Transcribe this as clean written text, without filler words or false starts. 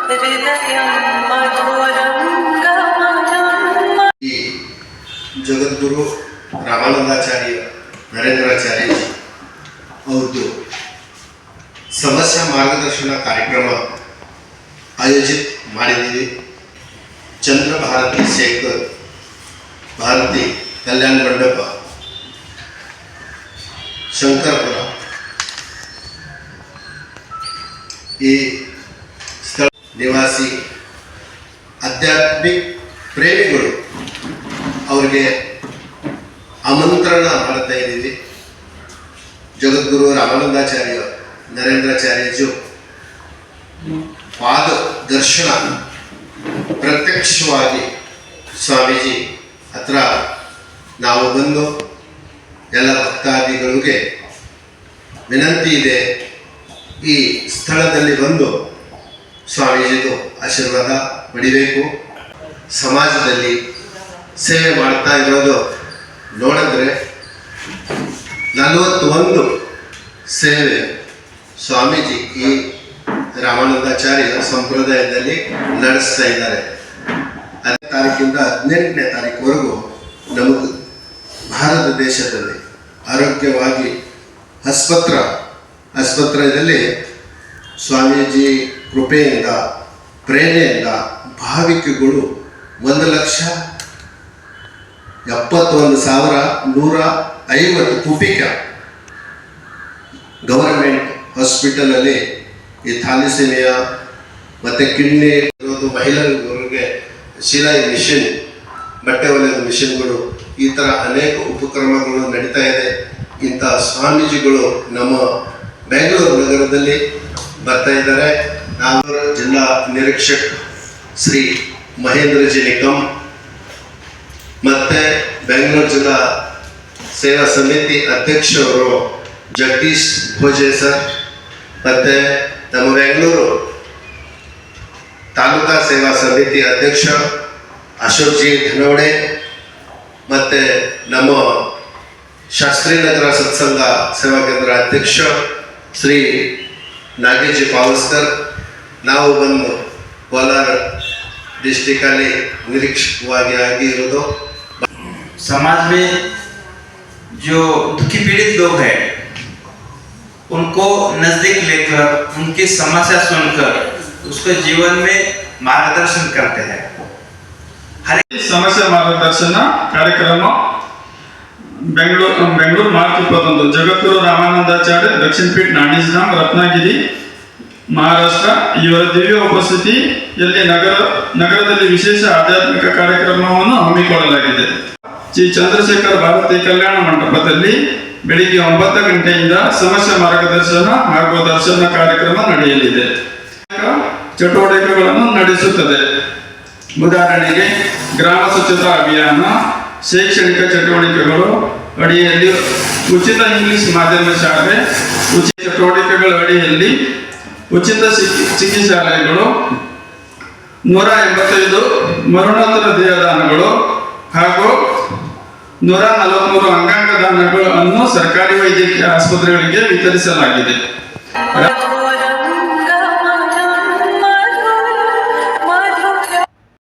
ಈ ಜಗದ್ಗುರು ರಾಮಾನಂದಾಚಾರ್ಯ ನರೇಂದ್ರಾಚಾರ್ಯ ಅವ್ರದ್ದು ಸಮಸ್ಯೆ ಮಾರ್ಗದರ್ಶನ ಕಾರ್ಯಕ್ರಮ ಆಯೋಜಿತ ಮಾಡಿದ್ದೀವಿ. ಚಂದ್ರ ಭಾರತಿ ಶೇಖರ್ ಭಾರತಿ ಕಲ್ಯಾಣ ಮಂಟಪ ಶಂಕರಪುರ ಈ ಸ್ಥಳ ನಿವಾಸಿ ಆಧ್ಯಾತ್ಮಿಕ ಪ್ರೇಮಿಗಳು ಅವರಿಗೆ ಆಮಂತ್ರಣ ಮಾಡ್ತಾ ಇದ್ದೀವಿ. ಜಗದ್ಗುರು ರಾಮಾನಂದಾಚಾರ್ಯ ನರೇಂದ್ರಾಚಾರ್ಯಜು ಪಾದ ದರ್ಶನ ಪ್ರತ್ಯಕ್ಷವಾಗಿ ಸ್ವಾಮೀಜಿ ಹತ್ರ ನಾವು ಬಂದು ಎಲ್ಲ ಭಕ್ತಾದಿಗಳಿಗೆ ವಿನಂತಿ ಇದೆ, ಈ ಸ್ಥಳದಲ್ಲಿ ಬಂದು ಸ್ವಾಮೀಜಿದು ಆಶೀರ್ವಾದ ಪಡಿಬೇಕು. ಸಮಾಜದಲ್ಲಿ ಸೇವೆ ಮಾಡ್ತಾ ಇರೋದು ನೋಡಿದ್ರೆ 41 ಸೇವೆ ಸ್ವಾಮೀಜಿ ಈ ರಾಮಾನಂದಾಚಾರ್ಯ ಸಂಪ್ರದಾಯದಲ್ಲಿ ನಡೆಸ್ತಾ ಇದ್ದಾರೆ. 10ನೇ ತಾರೀಕಿಂದ 18ನೇ ತಾರೀಕುವರೆಗೂ ನಮಗೆ ಭಾರತ ದೇಶದಲ್ಲಿ ಆರೋಗ್ಯವಾಗಿ ಆಸ್ಪತ್ರೆಯಲ್ಲಿ ಸ್ವಾಮೀಜಿ ಕೃಪೆಯಿಂದ ಪ್ರೇರಣೆಯಿಂದ ಭಾವಿಕಗಳು 1,71,150 ಕುಪಿಕ ಗವರ್ಮೆಂಟ್ ಹಾಸ್ಪಿಟಲಲ್ಲಿ ಈ ಥಾಲಿಸೀಮಿಯಾ ಮತ್ತು ಕಿಡ್ನಿ ಇರೋದು ಮಹಿಳೆಯರಿಗೆ ಶಿಲಾಯಿ ಮಿಷನ್, ಬಟ್ಟೆ ಹೊಲಿದ ಮಿಷನ್ಗಳು, ಈ ಥರ ಅನೇಕ ಉಪಕ್ರಮಗಳು ನಡೀತಾ ಇದೆ. ಇಂಥ ಸ್ವಾಮೀಜಿಗಳು ನಮ್ಮ ಬೆಂಗಳೂರು ನಗರದಲ್ಲಿ ಬರ್ತಾ ಇದ್ದಾರೆ. ನಾಗೂರ ಜಿಲ್ಲಾ ನಿರೀಕ್ಷಕ ಶ್ರೀ ಮಹೇಂದ್ರ ಜಿ ನಿಕಂ ಮತ್ತು ಬೆಂಗಳೂರು ಜಿಲ್ಲಾ ಸೇವಾ ಸಮಿತಿ ಅಧ್ಯಕ್ಷರು ಜಗದೀಶ್ ಭೋಜೆ ಸರ್, ಮತ್ತು ನಮ್ಮ ಬೆಂಗಳೂರು ತಾಲೂಕಾ ಸೇವಾ ಸಮಿತಿ ಅಧ್ಯಕ್ಷ ಅಶೋಕ್ ಜಿ ಧನವಡೆ, ಮತ್ತು ನಮ್ಮ ಶಾಸ್ತ್ರೀನಗರ ಸತ್ಸಂಗ ಸೇವಾ ಕೇಂದ್ರ ಅಧ್ಯಕ್ಷ ಶ್ರೀ ನಾಗೇಶ್ ಜಿ ಪಾವಸ್ಕರ್. ನಾವು ಬಂದು ಕೋಲಾರ डिस्ट्रिक्टली निरीक्षकವಾಗಿ ಆಗಿರೋದು. समाज में जो दुखी पीड़ित लोग हैं उनको नजदीक लेकर उनकी समस्या सुनकर उसके जीवन में मार्गदर्शन करते हैं. हर समस्या मार्गदर्शन कार्यक्रम ಬೆಂಗಳೂರು ಮಾರ್ಚ್ 21 ಜಗದ್ಗುರು ರಾಮಾನಂದಾಚಾರ್ಯ ದಕ್ಷಿಣ ಪೀಠ ನಾಣಿಸ್ಧಾಮ್ ರತ್ನಗಿರಿ ಮಹಾರಾಷ್ಟ್ರ ಇವರ ದಿವ್ಯ ಉಪಸ್ಥಿತಿಯಲ್ಲಿ ನಗರದಲ್ಲಿ ವಿಶೇಷ ಆಧ್ಯಾತ್ಮಿಕ ಕಾರ್ಯಕ್ರಮವನ್ನು ಹಮ್ಮಿಕೊಳ್ಳಲಾಗಿದೆ. ಶ್ರೀ ಚಂದ್ರಶೇಖರ್ ಭಾರತಿ ಕಲ್ಯಾಣ ಮಂಟಪದಲ್ಲಿ ಬೆಳಿಗ್ಗೆ 9 ಗಂಟೆಯಿಂದ ಸಮಸ್ಯೆ ಮಾರ್ಗದರ್ಶನ ಹಾಗೂ ದರ್ಶನ ಕಾರ್ಯಕ್ರಮ ನಡೆಯಲಿದೆ. ಚಟುವಟಿಕೆಗಳನ್ನು ನಡೆಸುತ್ತದೆ. ಉದಾಹರಣೆಗೆ ಗ್ರಾಮ ಸ್ವಚ್ಛತಾ ಅಭಿಯಾನ, ಶೈಕ್ಷಣಿಕ ಚಟುವಟಿಕೆಗಳು ಅಡಿಯಲ್ಲಿ ಉಚಿತ ಇಂಗ್ಲಿಷ್ ಮಾಧ್ಯಮ ಶಾಲೆ, ಉಚಿತ ಚಟುವಟಿಕೆಗಳ ಅಡಿಯಲ್ಲಿ ಉಚಿತ ಚಿಕಿತ್ಸಾಲಯಗಳು, 185 ಮರಣೋತ್ತರ ದೇಹದಾನಗಳು ಹಾಗೂ 143 ಅಂಗಾಂಗ ದಾನಗಳನ್ನು ಸರ್ಕಾರಿ ವೈದ್ಯಕೀಯ ಆಸ್ಪತ್ರೆಗಳಿಗೆ ವಿತರಿಸಲಾಗಿದೆ.